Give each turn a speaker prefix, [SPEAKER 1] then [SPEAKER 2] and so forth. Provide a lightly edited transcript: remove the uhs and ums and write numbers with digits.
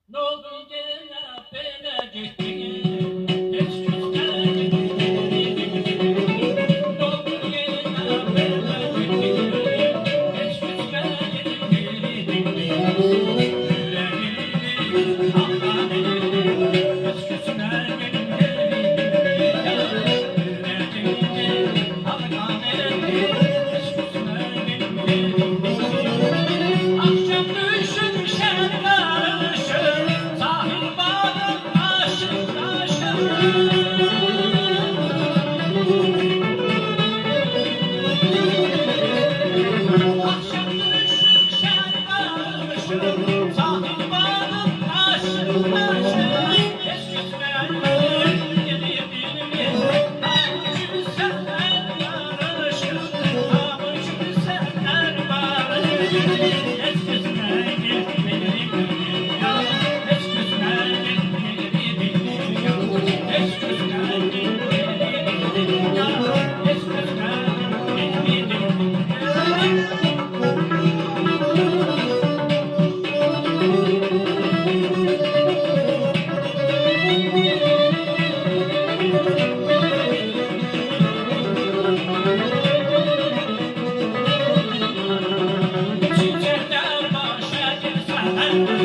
[SPEAKER 1] Ne oldu gene böyle gittin? Hiç küsmedin. Ne oldu gene böyle gittin? Hiç küsmedin. Yüreğimi anlamadın. Hiç küsmedin. Yüreğimi anlamadın. Hiç küsmedin. Akşam düşmüşen karışır, sahil bağın aşık aşık. Akşam düşmüşen karışır, sahil bağın aşık aşık. Hiç küsmeyen yedim, avucu seller barışır, avucu seller barışır. Çiçekler başa girsen